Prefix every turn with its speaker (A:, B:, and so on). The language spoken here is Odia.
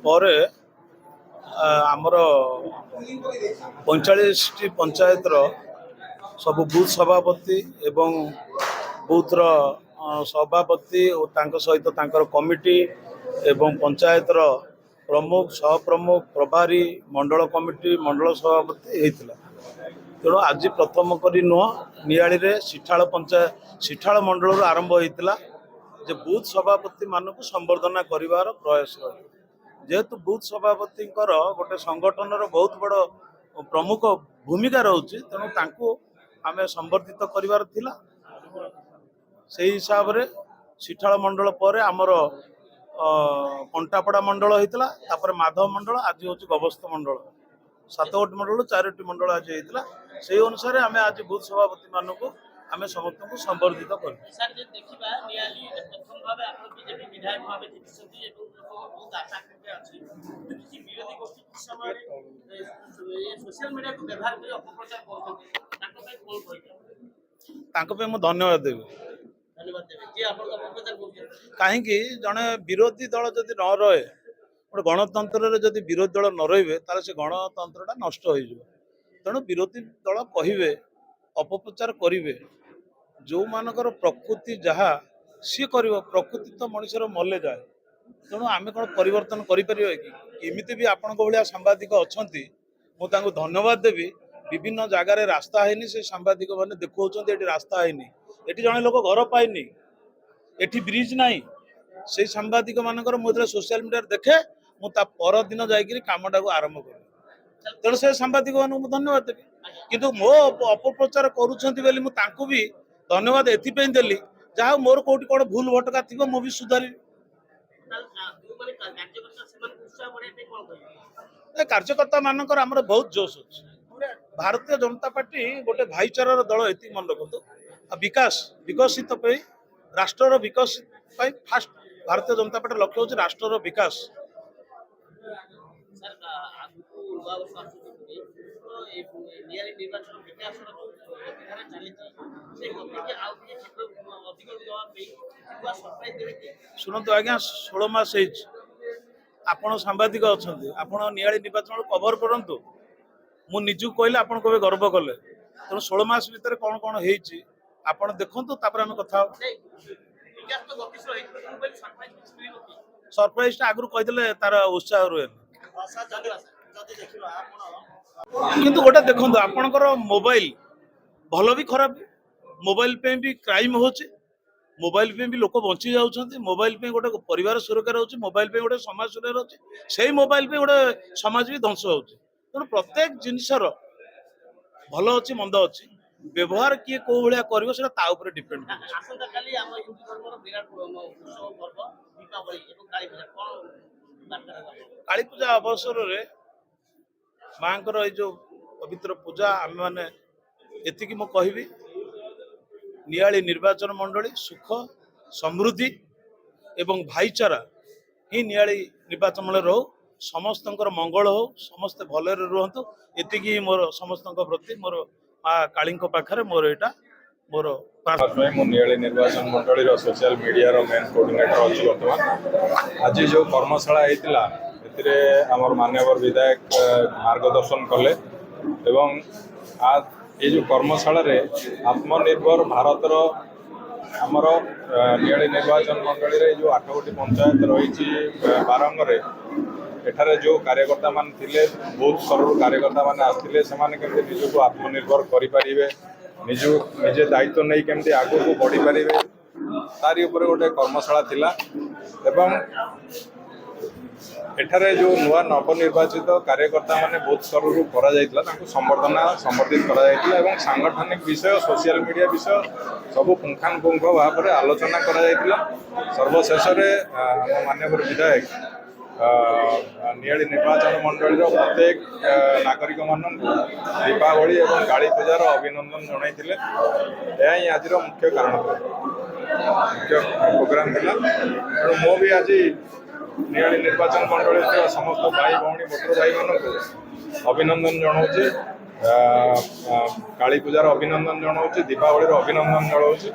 A: ପରେ ଆମର 45ଟି ପଞ୍ଚାୟତର ସବୁ ବୁଥ ସଭାପତି ଏବଂ ବୁଥର ସଭାପତି ଓ ତାଙ୍କ ସହିତ ତାଙ୍କର କମିଟି ଏବଂ ପଞ୍ଚାୟତର ପ୍ରମୁଖ ସହପ୍ରମୁଖ ପ୍ରଭାରୀ ମଣ୍ଡଳ କମିଟି ମଣ୍ଡଳ ସଭାପତି ହେଇଥିଲା। ତେଣୁ ଆଜି ପ୍ରଥମ କରି ନୁହଁ, ନିଆଳିରେ ସିଠାଳ ମଣ୍ଡଳରୁ ଆରମ୍ଭ ହୋଇଥିଲା ଯେ ବୁଥ ସଭାପତି ମାନଙ୍କୁ ସମ୍ବର୍ଦ୍ଧନା କରିବାର ପ୍ରୟାସ ରହିଥିଲା। ଯେହେତୁ ବୁଥ ସଭାପତିଙ୍କର ଗୋଟେ ସଂଗଠନର ବହୁତ ବଡ଼ ପ୍ରମୁଖ ଭୂମିକା ରହୁଛି, ତେଣୁ ତାଙ୍କୁ ଆମେ ସମ୍ବର୍ଦ୍ଧିତ କରିବାର ଥିଲା। ସେହି ହିସାବରେ ସିଠାଳ ମଣ୍ଡଳ ପରେ ଆମର କଣ୍ଟାପଡ଼ା ମଣ୍ଡଳ ହେଇଥିଲା, ତାପରେ ମାଧବ ମଣ୍ଡଳ, ଆଜି ହେଉଛି ଗବସ୍ତ ମଣ୍ଡଳ। 7ଗୋଟି ମଣ୍ଡଳରୁ 4ଟି ମଣ୍ଡଳ ଆଜି ହେଇଥିଲା। ସେହି ଅନୁସାରେ ଆମେ ଆଜି ବୁଥ ସଭାପତି ମାନଙ୍କୁ ଆମେ ସମସ୍ତଙ୍କୁ ସମ୍ବର୍ଦ୍ଧିତ କରୁ। ତାଙ୍କ ପାଇଁ ମୁଁ ଧନ୍ୟବାଦ ଦେବି। କାହିଁକି ଜଣେ ବିରୋଧୀ ଦଳ ଯଦି ନ ରହେ, ଗୋଟେ ଗଣତନ୍ତ୍ରରେ ଯଦି ବିରୋଧୀ ଦଳ ନ ରହିବେ ତାହେଲେ ସେ ଗଣତନ୍ତ୍ରଟା ନଷ୍ଟ ହୋଇଯିବ। ତେଣୁ ବିରୋଧୀ ଦଳ କହିବେ, ଅପପ୍ରଚାର କରିବେ, ଯେଉଁମାନଙ୍କର ପ୍ରକୃତି ଯାହା ସିଏ କରିବ। ପ୍ରକୃତି ତ ମଣିଷର ମଲେ ଯାଏ। ତେଣୁ ଆମେ କ'ଣ ପରିବର୍ତ୍ତନ କରିପାରିବା କି? ଏମିତି ବି ଆପଣଙ୍କ ଭଳିଆ ସାମ୍ବାଦିକ ଅଛନ୍ତି, ମୁଁ ତାଙ୍କୁ ଧନ୍ୟବାଦ ଦେବି। ବିଭିନ୍ନ ଜାଗାରେ ରାସ୍ତା ହେଇନି, ସେ ସାମ୍ବାଦିକ ମାନେ ଦେଖାଉଛନ୍ତି ଏଠି ରାସ୍ତା ହେଇନି, ଏଠି ଜଣେ ଲୋକ ଘର ପାଇନି, ଏଠି ବ୍ରିଜ ନାହିଁ। ସେଇ ସାମ୍ବାଦିକ ମାନଙ୍କର ମୁଁ ଯେତେବେଳେ ସୋସିଆଲ ମିଡ଼ିଆରେ ଦେଖେ, ମୁଁ ତା ପରଦିନ ଯାଇକିରି କାମଟାକୁ ଆରମ୍ଭ କରେ। ତେଣୁ ସେ ସାମ୍ବାଦିକ ମାନଙ୍କୁ ମୁଁ ଧନ୍ୟବାଦ ଦେବି। କିନ୍ତୁ ମୋ ଅପପ୍ରଚାର କରୁଛନ୍ତି ବୋଲି ମୁଁ ତାଙ୍କୁ ବି ଧନ୍ୟବାଦ ଏଥିପାଇଁ ଦେଲି, ଯାହା ହଉ ମୋର କୋଉଠି କ'ଣ ଭୁଲ ଭଟକା ଥିବ ମୁଁ ବି ସୁଧାରିବି। କାର୍ଯ୍ୟକର୍ତ୍ତା ମାନଙ୍କର ଆମର ବହୁତ ଜୋଶ ଅଛି। ଭାରତୀୟ ଜନତା ପାର୍ଟି ଗୋଟେ ଭାଇଚାରାର ଦଳ, ଏତିକି ମନେ ରଖନ୍ତୁ। ଆଉ ବିକଶିତ ପାଇଁ, ରାଷ୍ଟ୍ରର ବିକାଶ ପାଇଁ ଫାଷ୍ଟ ଭାରତୀୟ ଜନତା ପାର୍ଟିର ଲକ୍ଷ୍ୟ ହେଉଛି ରାଷ୍ଟ୍ରର ବିକାଶ। ଶୁଣନ୍ତୁ ଆଜ୍ଞା, 16 ମାସ ହେଇଛି, ଆପଣ ସାମ୍ବାଦିକ ଅଛନ୍ତି, ଆପଣ ନିଆଳି ନିର୍ବାଚନ କଭର କରନ୍ତୁ। ମୁଁ ନିଜକୁ କହିଲେ ଆପଣ କେବେ ଗର୍ବ କଲେ। ତେଣୁ 16 ମାସ ଭିତରେ କ'ଣ କ'ଣ ହେଇଛି ଆପଣ ଦେଖନ୍ତୁ, ତାପରେ ଆମେ କଥା ହବା। ସରପ୍ରାଇଜ ଟା ଆଗରୁ କହିଦେଲେ ତାର ଉତ୍ସାହ ରୁହେନି। କିନ୍ତୁ ଗୋଟେ ଦେଖନ୍ତୁ, ଆପଣଙ୍କର ମୋବାଇଲ ଭଲ ବି ଖରାପ। ମୋବାଇଲ ପାଇଁ ବି କ୍ରାଇମ ହଉଛି, ମୋବାଇଲ ପାଇଁ ବି ଲୋକ ବଞ୍ଚି ଯାଉଛନ୍ତି, ମୋବାଇଲ ପାଇଁ ଗୋଟେ ପରିବାର ସୁରକ୍ଷା ରହୁଛି, ମୋବାଇଲ ପାଇଁ ଗୋଟେ ସମାଜ ସୁରକ୍ଷା ରହୁଛି, ସେଇ ମୋବାଇଲ ପାଇଁ ଗୋଟେ ସମାଜ ବି ଧ୍ୱଂସ ହଉଛି। ତେଣୁ ପ୍ରତ୍ୟେକ ଜିନିଷର ଭଲ ଅଛି ମନ୍ଦ ଅଛି, ବ୍ୟବହାର କିଏ କୋଉ ଭଳିଆ କରିବ ସେଟା ତା ଉପରେ ଡିପେଣ୍ଡ କରୁଛି। କାଳୀ ପୂଜା ଅବସରରେ ମାଙ୍କର ଏଇ ଯୋଉ ପବିତ୍ର ପୂଜା, ଆମେ ମାନେ ଏତିକି ମୁଁ କହିବି, ନିଆଳି ନିର୍ବାଚନ ମଣ୍ଡଳୀ ସୁଖ ସମୃଦ୍ଧି ଏବଂ ଭାଇଚାରା ହିଁ ନିଆଳି ନିର୍ବାଚନ ମଣ୍ଡଳୀ ରହୁ, ସମସ୍ତଙ୍କର ମଙ୍ଗଳ ହଉ, ସମସ୍ତେ ଭଲରେ ରୁହନ୍ତୁ, ଏତିକି ହିଁ ମୋର ସମସ୍ତଙ୍କ ପ୍ରତି, ମୋର ମା କାଳୀଙ୍କ ପାଖରେ ମୋର ଏଇଟା ମୋର
B: ପ୍ରାର୍ଥନା। ମୁଁ ନିଆଳି ନିର୍ବାଚନ ମଣ୍ଡଳୀର ସୋସିଆଲ ମିଡ଼ିଆର ମେନ୍ କୋଅର୍ଡିନେଟର ଅଛି ବର୍ତ୍ତମାନ। ଆଜି ଯେଉଁ କର୍ମଶାଳା ହେଇଥିଲା, ଏଥିରେ ଆମର ମାନ୍ୟବର ବିଧାୟକ ମାର୍ଗଦର୍ଶନ କଲେ ଏବଂ ଏ ଯେଉଁ କର୍ମଶାଳାରେ ଆତ୍ମନିର୍ଭର ଭାରତର ଆମର ନିଆଳି ନିର୍ବାଚନ ମଣ୍ଡଳୀରେ ଯେଉଁ 8ଗୋଟି ପଞ୍ଚାୟତ ରହିଛି ବାରଙ୍ଗରେ, ଏଠାରେ ଯେଉଁ କାର୍ଯ୍ୟକର୍ତ୍ତାମାନେ ଥିଲେ, ବହୁତ ସ୍ତରରୁ କାର୍ଯ୍ୟକର୍ତ୍ତାମାନେ ଆସିଥିଲେ, ସେମାନେ କେମିତି ନିଜକୁ ଆତ୍ମନିର୍ଭର କରିପାରିବେ, ନିଜେ ଦାୟିତ୍ୱ ନେଇ କେମିତି ଆଗକୁ ବଢ଼ିପାରିବେ, ତାରି ଉପରେ ଗୋଟେ କର୍ମଶାଳା ଥିଲା। ଏବଂ ଏଠାରେ ଯେଉଁ ନୂଆ ନବନିର୍ବାଚିତ କାର୍ଯ୍ୟକର୍ତ୍ତାମାନେ ବହୁତ ସ୍ତରରୁ କରାଯାଇଥିଲା, ତାଙ୍କୁ ସମ୍ବର୍ଦ୍ଧିତ କରାଯାଇଥିଲା ଏବଂ ସାଂଗଠନିକ ବିଷୟ, ସୋସିଆଲ ମିଡ଼ିଆ ବିଷୟ ସବୁ ପୁଙ୍ଖାନୁପୁଙ୍ଖ ଭାବରେ ଆଲୋଚନା କରାଯାଇଥିଲା। ସର୍ବଶେଷରେ ଆମ ମାନ୍ୟବର ବିଧାୟକ ନିଆଳି ନିର୍ବାଚନ ମଣ୍ଡଳୀର ପ୍ରତ୍ୟେକ ନାଗରିକମାନଙ୍କୁ ଦୀପାବଳି ଏବଂ କାଳୀ ପୂଜାର ଅଭିନନ୍ଦନ ଜଣାଇଥିଲେ। ଏହା ହିଁ ଆଜିର ମୁଖ୍ୟ କାରଣ ଥିଲା, ମୁଖ୍ୟ ପ୍ରୋଗ୍ରାମ ଥିଲା। ତେଣୁ ମୁଁ ବି ଆଜି ନିଆଳି ନିର୍ବାଚନ ମଣ୍ଡଳୀରେ ଥିବା ସମସ୍ତ ଭାଇ ଭଉଣୀ ଭୋଟର ଭାଇମାନଙ୍କୁ ଅଭିନନ୍ଦନ ଜଣାଉଛି, କାଳୀ ପୂଜାର ଅଭିନନ୍ଦନ ଜଣାଉଛି, ଦୀପାବଳିର ଅଭିନନ୍ଦନ ଜଣାଉଛି।